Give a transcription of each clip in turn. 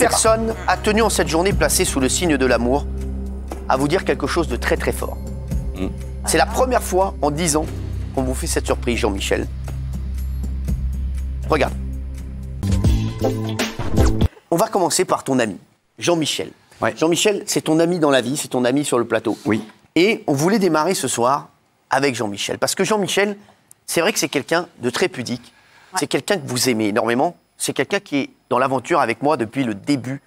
personne a tenu en cette journée placée sous le signe de l'amour à vous dire quelque chose de très très fort. C'est la première fois en 10 ans qu'on vous fait cette surprise, Jean-Michel. Regarde. On va commencer par ton ami, Jean-Michel. Ouais. Jean-Michel, c'est ton ami dans la vie, c'est ton ami sur le plateau. Oui. Et on voulait démarrer ce soir avec Jean-Michel. Parce que Jean-Michel, c'est vrai que c'est quelqu'un de très pudique. Ouais. C'est quelqu'un que vous aimez énormément. C'est quelqu'un qui est dans l'aventure avec moi depuis le début,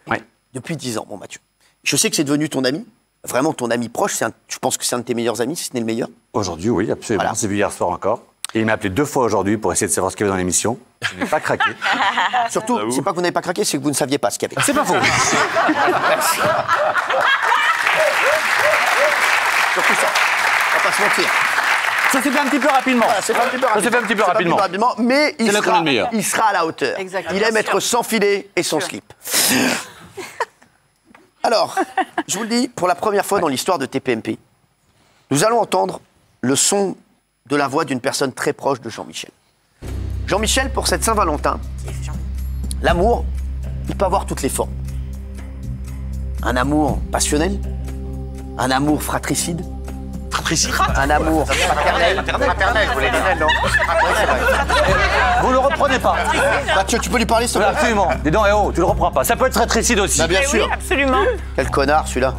depuis 10 ans, mon Mathieu. Je sais que c'est devenu ton ami, vraiment ton ami proche. Je pense que c'est un de tes meilleurs amis, si ce n'est le meilleur. Aujourd'hui, oui, absolument. Voilà. C'est vu hier soir encore. Et il m'a appelé 2 fois aujourd'hui pour essayer de savoir ce qu'il y avait dans l'émission. Je n'ai pas craqué. Surtout, c'est pas que vous n'avez pas craqué, c'est que vous ne saviez pas ce qu'il y avait. C'est pas faux. Merci. Surtout ça, on va pas se mentir. Ça s'est fait un petit peu rapidement. Voilà, ça s'est fait un petit peu rapidement. Mais il sera à la hauteur. Exactement. Il aime être sans filet et sans slip. Alors, je vous le dis, pour la première fois dans l'histoire de TPMP, nous allons entendre le son de la voix d'une personne très proche de Jean-Michel. Jean-Michel, pour cette Saint-Valentin, l'amour, il peut avoir toutes les formes. Un amour passionnel, un amour fratricide, un amour paternel. Paternel, vous voulez dire, non? Vous le reprenez pas. Mathieu, tu peux lui parler, s'il te plaît? Absolument. Dis donc, tu le reprends pas. Ça peut être fratricide aussi. Bah, bien sûr. Oui, absolument. Quel connard, celui-là.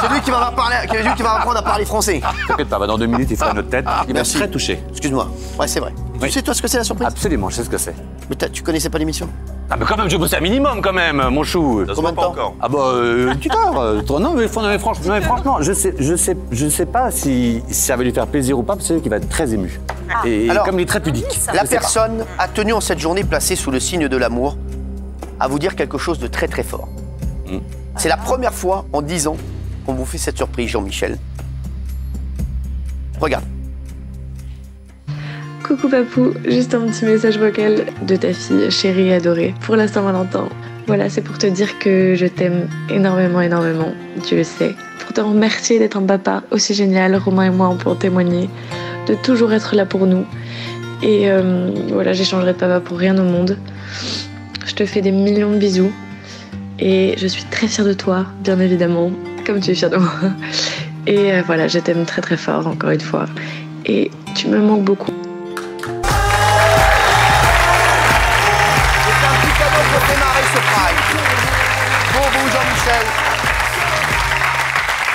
C'est lui qui va m'apprendre à parler français. T'inquiète pas, dans 2 minutes, il fera notre tête. Il va être très touché. Excuse-moi. Ouais, c'est vrai. Tu sais, toi, ce que c'est la surprise? Absolument, je sais ce que c'est. Mais tu connaissais pas l'émission? Ah, mais quand même, je bosse un minimum, quand même, mon chou. Combien de temps? Ah, bah, une petite heure. Non, mais franchement, je sais pas si ça va lui faire plaisir ou pas, parce qu'il va être très ému. Et alors, comme il est très pudique. La personne a tenu en cette journée placée sous le signe de l'amour à vous dire quelque chose de très très fort. C'est la première fois en 10 ans qu'on vous fait cette surprise, Jean-Michel. Regarde. Coucou Papou, juste un petit message vocal de ta fille chérie et adorée pour la Saint-Valentin. Voilà, c'est pour te dire que je t'aime énormément, énormément, tu le sais. Pour te remercier d'être un papa aussi génial, Romain et moi on peut en témoigner, de toujours être là pour nous. Et voilà, j'échangerai de papa pour rien au monde. Je te fais des millions de bisous et je suis très fière de toi, bien évidemment, comme tu es fière de moi. Et voilà, je t'aime très très fort, encore une fois. Et tu me manques beaucoup.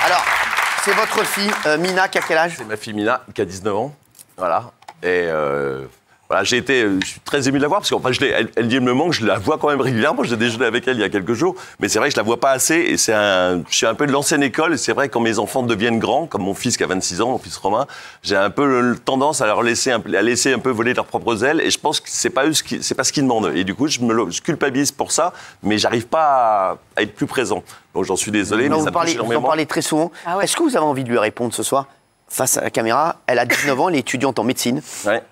Alors, c'est votre fille, Mina, qui a quel âge? C'est ma fille Mina, qui a 19 ans. Voilà. Et voilà, je suis très ému de la voir, parce qu'enfin, elle dit, elle me manque, je la vois quand même régulièrement. J'ai déjeuné avec elle il y a quelques jours. Mais c'est vrai que je la vois pas assez. Et je suis un peu de l'ancienne école. Et c'est vrai que quand mes enfants deviennent grands, comme mon fils qui a 26 ans, mon fils Romain, j'ai un peu tendance à leur laisser un peu voler leurs propres ailes. Et je pense que c'est pas ce qu'ils demandent. Et du coup, je culpabilise pour ça, mais j'arrive pas à être plus présent. Donc j'en suis désolé, mais ça me touche énormément. Vous en parlez très souvent. Ah ouais. Est-ce que vous avez envie de lui répondre ce soir face à la caméra? Elle a 19 ans, elle est étudiante en médecine. Ouais.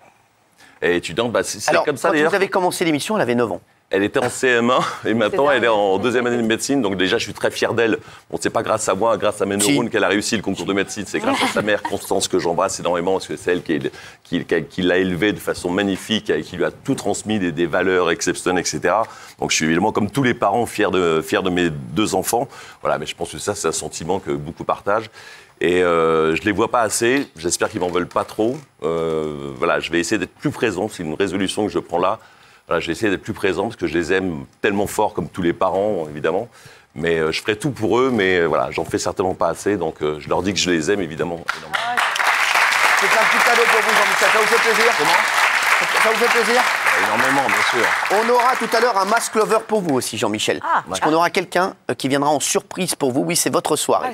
Et étudiante, c'est comme ça d'ailleurs. Quand vous avez commencé l'émission, elle avait 9 ans. Elle était en CM1 et maintenant elle est en 2e année de médecine. Donc déjà, je suis très fier d'elle. Bon, c'est pas grâce à moi, grâce à mes neurones qu'elle a réussi le concours de médecine. C'est grâce à sa mère, Constance, que j'embrasse énormément, parce que c'est elle qui l'a élevée de façon magnifique et qui lui a tout transmis des valeurs exceptionnelles, etc. Donc je suis évidemment, comme tous les parents, fier de mes 2 enfants. Voilà, mais je pense que ça, c'est un sentiment que beaucoup partagent. Et je les vois pas assez. J'espère qu'ils m'en veulent pas trop. Voilà, je vais essayer d'être plus présent. C'est une résolution que je prends là. Voilà, je vais essayer d'être plus présent parce que je les aime tellement fort, comme tous les parents, évidemment. Mais je ferai tout pour eux, mais voilà, j'en fais certainement pas assez. Donc je leur dis que je les aime, évidemment. C'est un petit cadeau pour vous, Jean-Michel. Ça vous fait plaisir? Comment? Ça vous fait plaisir? Énormément, bien sûr. On aura tout à l'heure un mask lover pour vous aussi, Jean-Michel. Parce qu'on aura quelqu'un qui viendra en surprise pour vous. Oui, c'est votre soirée.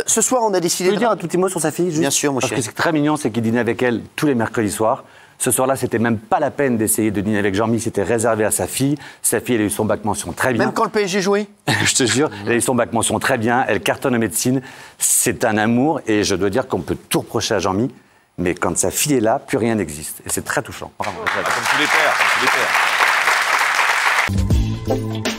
Ce soir, on a décidé de dire un tout petit mot sur sa fille, juste. Bien sûr, mon chéri. Parce que c'est très mignon, c'est qu'il dînait avec elle tous les mercredis soirs. Ce soir-là, c'était même pas la peine d'essayer de dîner avec Jean-Mi, c'était réservé à sa fille. Sa fille, elle a eu son bac mention très bien. Même quand le PSG jouait? Je te jure, elle a eu son bac mention très bien, elle cartonne en médecine. C'est un amour et je dois dire qu'on peut tout reprocher à Jean-Mi, mais quand sa fille est là, plus rien n'existe. Et c'est très touchant. Bravo. Comme tous les pères, comme tous les pères.